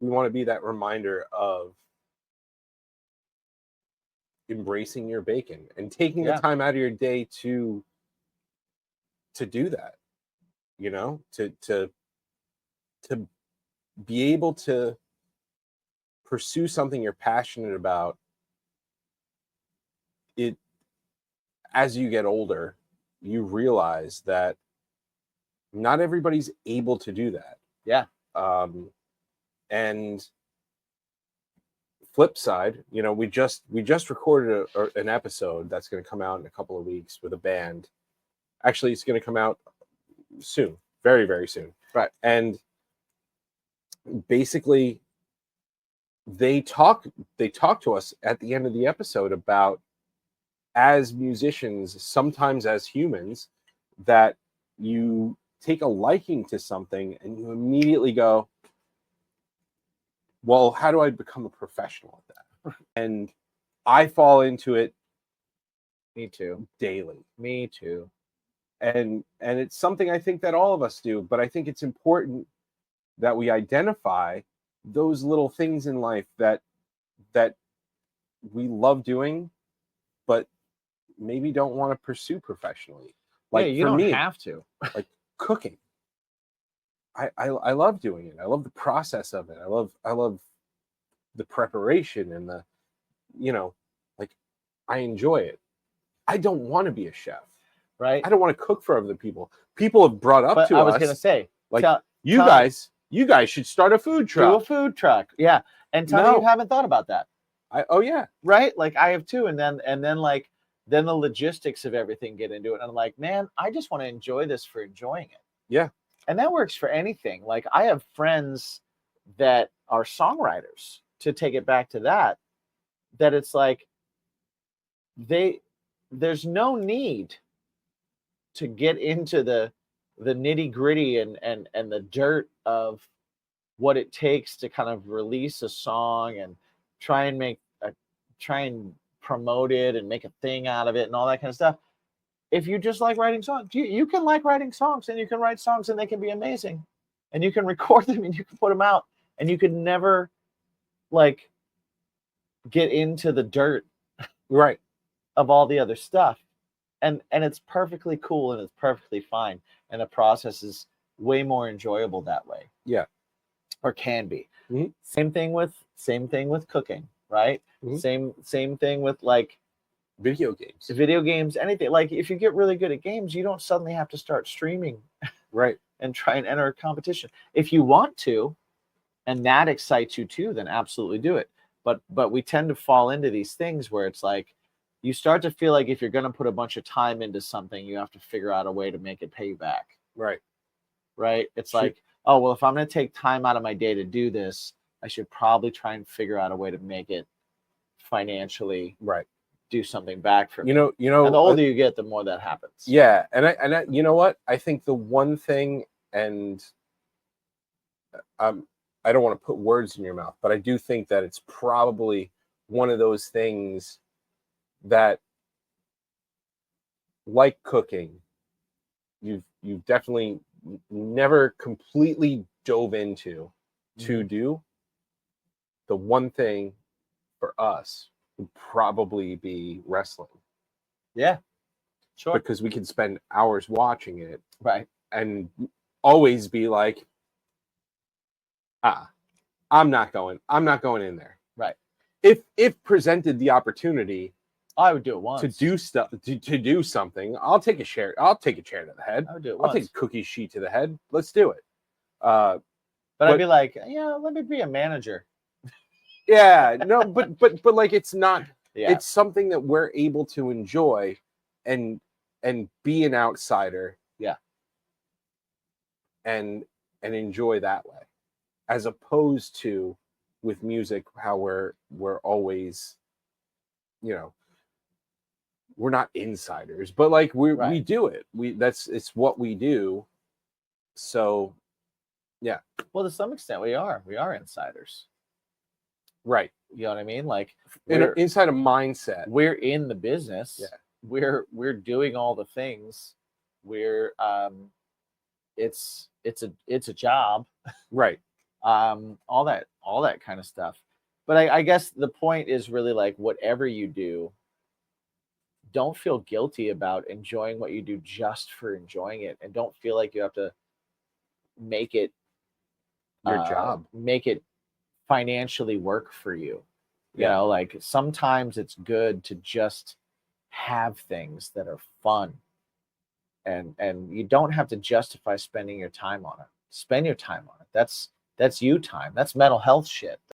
we want to be that reminder of embracing your bacon and taking the time out of your day to do that, you know, to be able to pursue something you're passionate about. It, as you get older, you realize that not everybody's able to do that. Yeah. And flip side, you know, we just recorded an episode that's going to come out in a couple of weeks with a band. Actually, it's going to come out soon, very, very soon. Right. And basically, they talk to us at the end of the episode about, as musicians, sometimes as humans, that you take a liking to something and you immediately go, well, how do I become a professional at that? And I fall into it. Me too. Daily. Me too. And it's something I think that all of us do, but I think it's important that we identify those little things in life that we love doing, but maybe don't want to pursue professionally. Like, you for don't me, have to. Like cooking. I love doing it. I love the process of it. I love the preparation and the, you know, like, I enjoy it. I don't want to be a chef. Right. I don't want to cook for other people. People have brought up to us. I was going to say, like, you guys should start a food truck. Do a food truck. Yeah. And tell me you haven't thought about that. Oh yeah. Right. Like, I have too. And then the logistics of everything get into it. And I'm like, man, I just want to enjoy this for enjoying it. Yeah. And that works for anything. Like, I have friends that are songwriters, to take it back to that it's like, there's no need to get into the nitty gritty and the dirt of what it takes to kind of release a song and try and promote it and make a thing out of it and all that kind of stuff. If you just like writing songs, you can like writing songs, and you can write songs and they can be amazing, and you can record them and you can put them out, and you could never like get into the dirt, right, of all the other stuff. And it's perfectly cool and it's perfectly fine. And the process is way more enjoyable that way. Yeah. Or can be. Mm-hmm. Same thing with cooking, right? Mm-hmm. Same thing with like video games, anything. Like, if you get really good at games, you don't suddenly have to start streaming, right, and try and enter a competition. If you want to, and that excites you too, then absolutely do it. But we tend to fall into these things where it's like, you start to feel like if you're going to put a bunch of time into something, you have to figure out a way to make it pay back. Right. It's like, oh, well, if I'm going to take time out of my day to do this, I should probably try and figure out a way to make it financially do something back for me. You know, and the older you get, the more that happens. Yeah. And I you know what? I think the one thing, and I don't want to put words in your mouth, but I do think that it's probably one of those things that, like cooking, you've definitely never completely dove into to do. The one thing for us would probably be wrestling. Yeah, sure. Because we can spend hours watching it, right, and always be like, I'm not going in there. Right. If presented the opportunity, I would do it once. To do stuff, to do something. I'll take a chair to the head. I would do it I'll once. take a cookie sheet to the head. Let's do it. But I'd be like, let me be a manager. Yeah, no, but like, it's not. Yeah. It's something that we're able to enjoy, and be an outsider. Yeah. And enjoy that way, as opposed to with music, how we're always, we're not insiders, but like we do it. It's what we do. So, yeah. Well, to some extent, we are insiders. Right. You know what I mean? Like, inside a mindset. We're in the business. Yeah. We're doing all the things. We're it's a job. Right. all that kind of stuff. But I guess the point is really like whatever you do, don't feel guilty about enjoying what you do just for enjoying it, and don't feel like you have to make it Your job. make it financially work for you. You Yeah. know, like sometimes it's good to just have things that are fun, and you don't have to justify spending your time on it. Spend your time on it. That's you time. That's mental health shit.